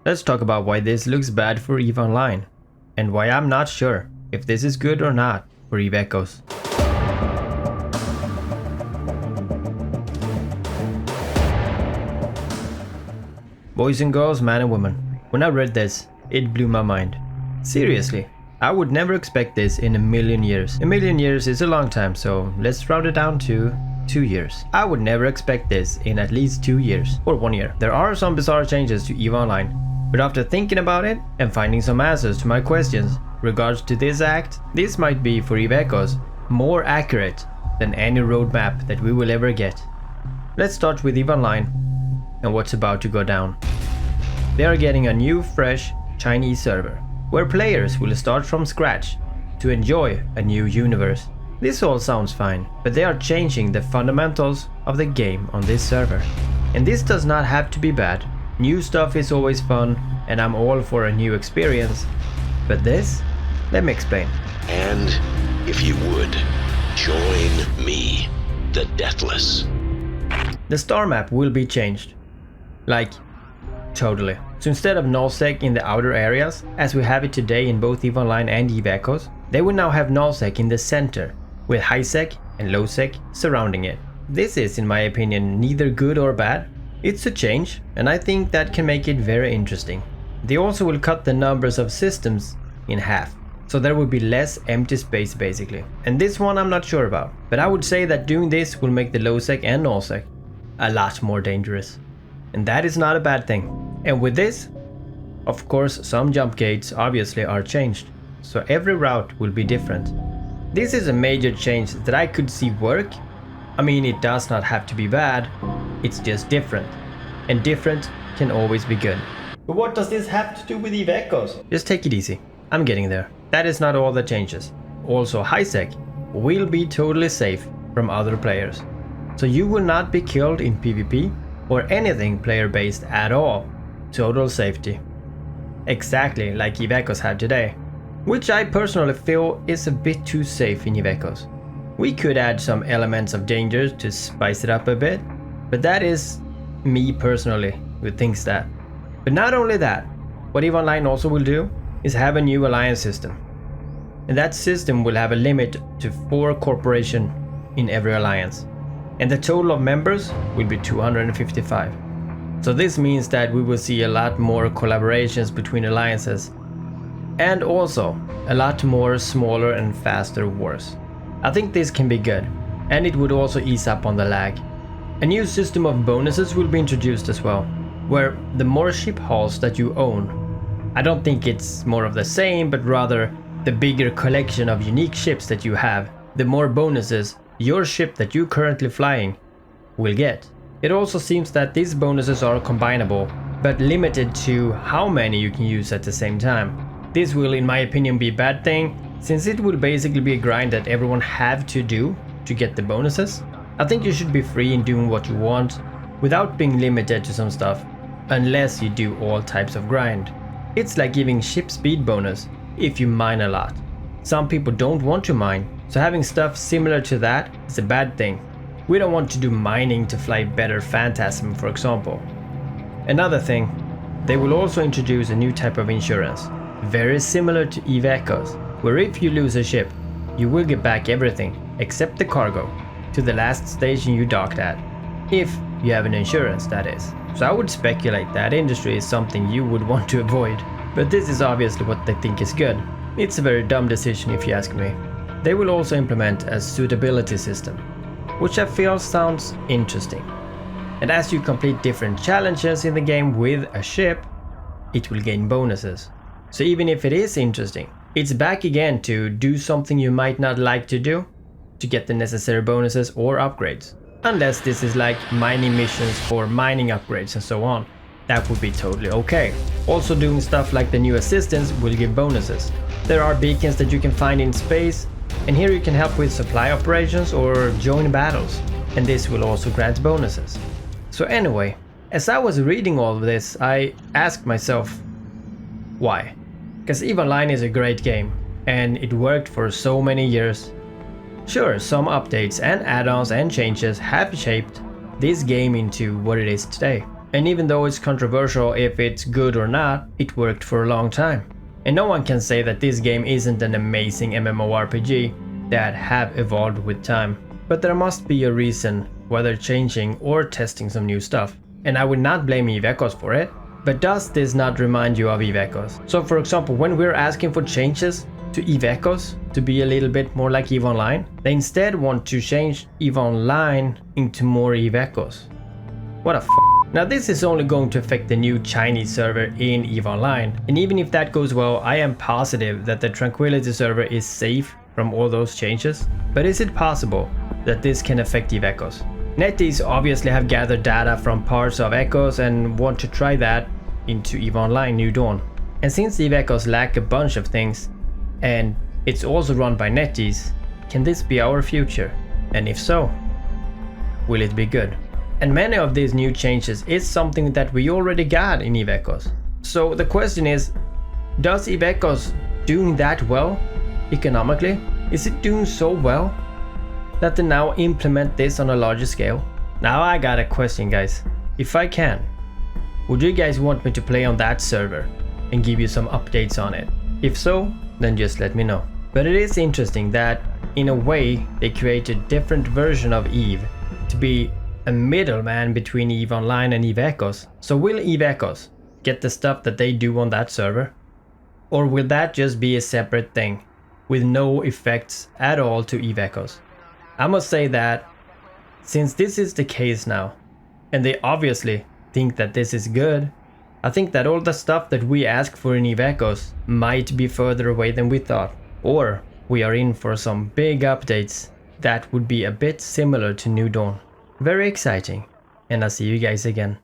Let's talk about why this looks bad for EVE Online, and why I'm not sure if this is good or not for EVE Echoes. Boys and girls, man and woman, when I read this, it blew my mind. Seriously, I would never expect this in a million years. A million years is a long time, so let's round it down to 2 years. I would never expect this in at least 2 years, or 1 year. There are some bizarre changes to EVE Online, but after thinking about it and finding some answers to my questions regards to this act, this might be for EVE Echoes more accurate than any roadmap that we will ever get. Let's start with EVE Online and what's about to go down. They are getting a new, fresh Chinese server, where players will start from scratch to enjoy a new universe. This all sounds fine, but they are changing the fundamentals of the game on this server. And this does not have to be bad. New stuff is always fun, and I'm all for a new experience. But this? Let me explain. And, if you would, join me, the Deathless. The star map will be changed. Like, totally. So instead of nullsec in the outer areas, as we have it today in both EVE Online and EVE Echoes, they will now have nullsec in the center, with highsec and lowsec surrounding it. This is, in my opinion, neither good or bad. It's a change, and I think that can make it very interesting. They also will cut the numbers of systems in half, so there will be less empty space basically. And this one I'm not sure about, but I would say that doing this will make the lowsec and nullsec a lot more dangerous. And that is not a bad thing. And with this, of course, some jump gates obviously are changed, so every route will be different. This is a major change that I could see work. I mean, it does not have to be bad, it's just different. And different can always be good. But what does this have to do with EVE Echoes? Just take it easy, I'm getting there. That is not all the changes. Also, highsec will be totally safe from other players. So you will not be killed in PvP or anything player based at all. Total safety. Exactly like EVE Echoes have today. Which I personally feel is a bit too safe in EVE Echoes. We could add some elements of danger to spice it up a bit, but that is me personally who thinks that. But not only that, what EVE Online also will do is have a new alliance system. And that system will have a limit to 4 corporations in every alliance. And the total of members will be 255. So this means that we will see a lot more collaborations between alliances, and also a lot more smaller and faster wars. I think this can be good, and it would also ease up on the lag. A new system of bonuses will be introduced as well, where the more ship hulls that you own, I don't think it's more of the same, but rather the bigger collection of unique ships that you have, the more bonuses your ship that you're currently flying will get. It also seems that these bonuses are combinable, but limited to how many you can use at the same time. This will, in my opinion, be a bad thing, since it will basically be a grind that everyone have to do to get the bonuses. I think you should be free in doing what you want, without being limited to some stuff, unless you do all types of grind. It's like giving ship speed bonus if you mine a lot. Some people don't want to mine, so having stuff similar to that is a bad thing. We don't want to do mining to fly better Phantasm, for example. Another thing, they will also introduce a new type of insurance, very similar to EVE Echoes, where if you lose a ship, you will get back everything, except the cargo, to the last station you docked at. If you have an insurance, that is. So I would speculate that industry is something you would want to avoid. But this is obviously what they think is good. It's a very dumb decision if you ask me. They will also implement a suitability system, which I feel sounds interesting. And as you complete different challenges in the game with a ship, it will gain bonuses. So even if it is interesting, it's back again to do something you might not like to do to get the necessary bonuses or upgrades. Unless this is like mining missions for mining upgrades and so on. That would be totally okay. Also doing stuff like the new assistants will give bonuses. There are beacons that you can find in space, and here you can help with supply operations or join battles, and this will also grant bonuses. So anyway, as I was reading all of this, I asked myself, why? Because EVE Online is a great game, and it worked for so many years. Sure, some updates and add-ons and changes have shaped this game into what it is today. And even though it's controversial if it's good or not, it worked for a long time. And no one can say that this game isn't an amazing MMORPG that have evolved with time. But there must be a reason why they're changing or testing some new stuff. And I would not blame EVE Echoes for it. But does this not remind you of EVE Echoes? So for example, when we're asking for changes to EVE Echoes to be a little bit more like EVE Online, they instead want to change EVE Online into more EVE Echoes. What a f***. Now this is only going to affect the new Chinese server in EVE Online, and even if that goes well, I am positive that the Tranquility server is safe from all those changes. But is it possible that this can affect EVE Echoes? NetEase obviously have gathered data from parts of Echoes and want to try that into EVE Online New Dawn. And since EVE Echoes lack a bunch of things, and it's also run by NetEase, can this be our future? And if so, will it be good? And many of these new changes is something that we already got in EVE Echoes. So the question is, does EVE Echoes doing that well economically? Is it doing so well that they now implement this on a larger scale? Now I got a question, guys. If I can, would you guys want me to play on that server and give you some updates on it? If so, then just let me know. But it is interesting that in a way they created a different version of EVE to be a middleman between EVE Online and EVE Echoes. So will EVE Echoes get the stuff that they do on that server? Or will that just be a separate thing with no effects at all to EVE Echoes? I must say that since this is the case now, and they obviously think that this is good, I think that all the stuff that we ask for in EVE Echoes might be further away than we thought. Or we are in for some big updates that would be a bit similar to New Dawn. Very exciting, and I'll see you guys again.